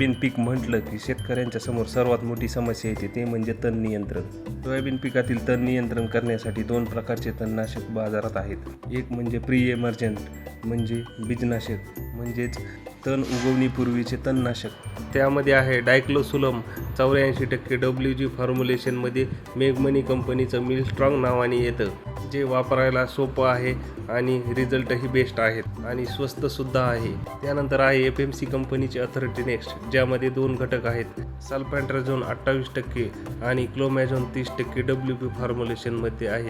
Soybean पीक म्हटलं की शेतकऱ्यांच्या समोर सर्वात मोठी समस्या येते ते म्हणजे तण नियंत्रण. सोयाबीन पिकातील तण नियंत्रण करण्यासाठी 2 प्रकारचे तणनाशक बाजारात आहेत. एक म्हणजे प्री एमर्जंट म्हणजे बीजनाशक म्हणजेच तण उगवणीपूर्वीचे तणनाशक. त्यामध्ये आहे डायक्लोसुलम 84% WG फॉर्म्युलेशनमध्ये मेगमनी कंपनीचं मिलस्ट्रॉंग नावाने येतं, जे वापरायला सोपं आहे आणि रिझल्टही बेस्ट आहेत आणि स्वस्तसुद्धा आहे. त्यानंतर आहे FMC कंपनीचे ऑथॉरिटी नेक्स्ट, ज्यामध्ये 2 घटक आहेत, सल्फॅन्ट्राझोन 28% आणि क्लोमॅझोन 30% WP फॉर्म्युलेशनमध्ये आहे.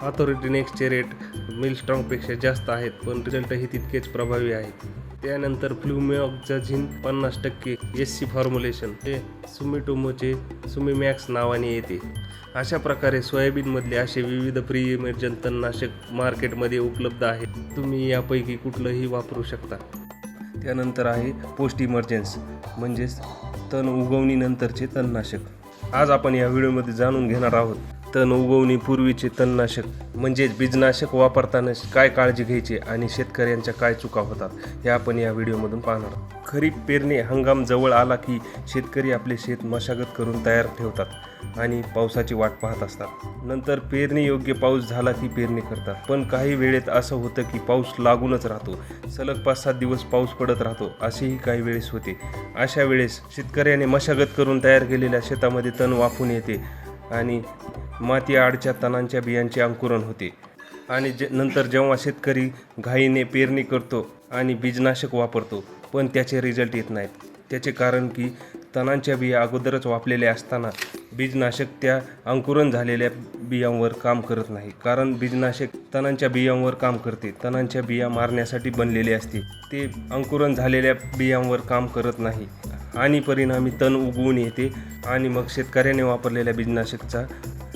ऑथॉरिटी नेक्स्टचे रेट मिलस्ट्रॉंगपेक्षा जास्त आहेत, पण रिझल्टही तितकेच प्रभावी आहेत. त्यानंतर फ्ल्युमॅक्झाझिन 50% SC फॉर्म्युलेशन, हे सुमिटोमोचे सुमिमॅक्स नावाने येते. अशा प्रकारे सोयाबीनमधले असे विविध प्री एमर्जंट तणनाशक मार्केटमध्ये उपलब्ध आहेत. तुम्ही यापैकी कुठलंही वापरू शकता. त्यानंतर आहे पोस्ट इमर्जन्स म्हणजेच तण उगवणीनंतरचे तणनाशक. आज आपण या व्हिडिओमध्ये जाणून घेणार आहोत तण उगवणीपूर्वीचे तणनाशक म्हणजेच बीजनाशक वापरताना काय काळजी घ्यायची आणि शेतकऱ्यांच्या काय चुका होतात हे आपण या व्हिडिओमधून पाहणार आहोत. खरीप पेरणी हंगाम जवळ आला की शेतकरी आपले शेत मशागत करून तयार ठेवतात आणि पावसाची वाट पाहत असतात. नंतर पेरणी योग्य पाऊस झाला की पेरणी करतात. पण काही वेळेत असं होतं की पाऊस लागूनच राहतो, सलग 5-7 दिवस पाऊस पडत राहतो, असेही काही वेळेस होते. अशा वेळेस शेतकऱ्याने मशागत करून तयार केलेल्या शेतामध्ये तण वाफून येते आणि माती आडच्या तणांच्या बियांचे अंकुरण होते आणि नंतर जेव्हा शेतकरी घाईने पेरणी करतो आणि बीजनाशक वापरतो पण त्याचे रिझल्ट येत नाहीत. त्याचे कारण की तणांच्या बिया अगोदरच वापलेल्या असताना बीजनाशक त्या अंकुरण झालेल्या बियांवर काम करत नाही. कारण बीजनाशक तणांच्या बियांवर काम करते, तणांच्या बिया मारण्यासाठी बनलेले असते. ते अंकुरण झालेल्या बियांवर काम करत नाही आणि परिणामी तण उगवून येते आणि मग शेतकऱ्याने वापरलेल्या बीजनाशकचा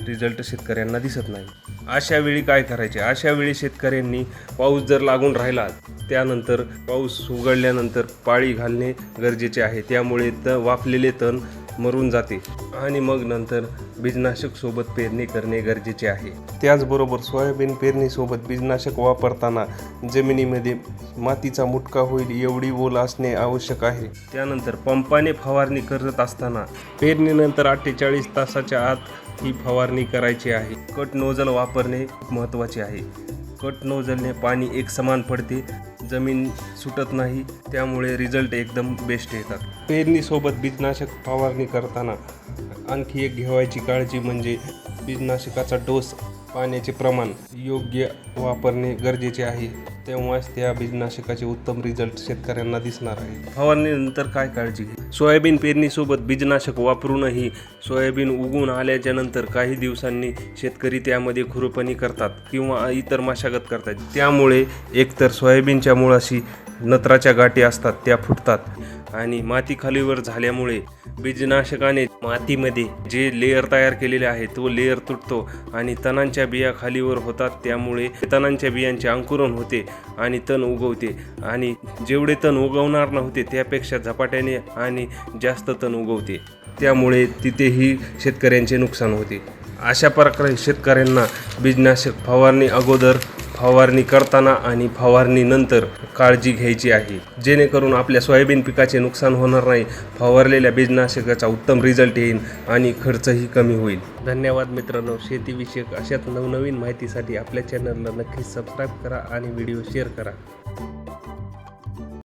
रिझल्ट शेतकऱ्यांना दिसत नाही. अशा वेळी काय करायचे? अशा वेळी शेतकऱ्यांनी पाऊस जर लागून राहिला त्यानंतर पाऊस उघडल्यानंतर पाळी घालणे गरजेचे आहे. त्यामुळे वाफलेले तण मरून जाते आणि मग नंतर बीजनाशक सोबत पेरणी करणे गरजेचे आहे. त्याचबरोबर सोयाबीन पेरणीसोबत बीजनाशक वापरताना जमिनीमध्ये मातीचा मुटका होईल एवढी ओल असणे आवश्यक आहे. त्यानंतर पंपाने फवारणी करत असताना पेरणीनंतर 48 तासाच्या आत ही फवारणी करायची आहे. कट नोझल वापरणे महत्त्वाचे आहे. कट नोझलने पाणी एकसमान पडते, जमीन सुटत नाही, त्यामुळे रिझल्ट एकदम बेस्ट येतात. पेरणीसोबत बीजनाशक फवारणी करताना आणखी एक घ्यायची काळजी म्हणजे बीजनाशकाचा डोस, पाण्याचे प्रमाण योग्य वापरणे गरजेचे आहे. तेव्हाच त्या बीजनाशकाचे उत्तम रिझल्ट शेतकऱ्यांना दिसणार आहे. फवारणीनंतर काय काळजी घ्यायची? सोयाबीन पेरणीसोबत बीजनाशक वापरूनही सोयाबीन उगवून आल्याच्या नंतर काही दिवसांनी शेतकरी त्यामध्ये खुरपणी करतात किंवा इतर मशागत करतात. त्यामुळे एकतर सोयाबीनच्या मुळाशी नत्राच्या गाठी असतात त्या फुटतात आणि माती खालीवर झाल्यामुळे बीजनाशकाने मातीमध्ये जे लेयर तयार केलेले आहे तो लेयर तुटतो आणि तणांच्या बिया खालीवर होतात. त्यामुळे तणांच्या बियांचे अंकुरण होते आणि तण उगवते आणि जेवढे तण उगवणार नव्हते त्यापेक्षा झपाट्याने आणि जास्त तण उगवते. त्यामुळे तिथेही शेतकऱ्यांचे नुकसान होते. अशा प्रकारे शेतकऱ्यांना बीजनाशक फवारणी अगोदर, फवारणी करताना आणि फवारणीनंतर काळजी घ्यायची आहे, जेणेकरून आपल्या सोयाबीन पिकाचे नुकसान होणार नाही, फवारलेल्या बीजनाशकाचा उत्तम रिझल्ट येईल आणि खर्चही कमी होईल. धन्यवाद मित्रांनो. शेतीविषयक अशाच नवनवीन माहितीसाठी आपल्या चॅनलला नक्कीच सबस्क्राईब करा आणि व्हिडिओ शेअर करा.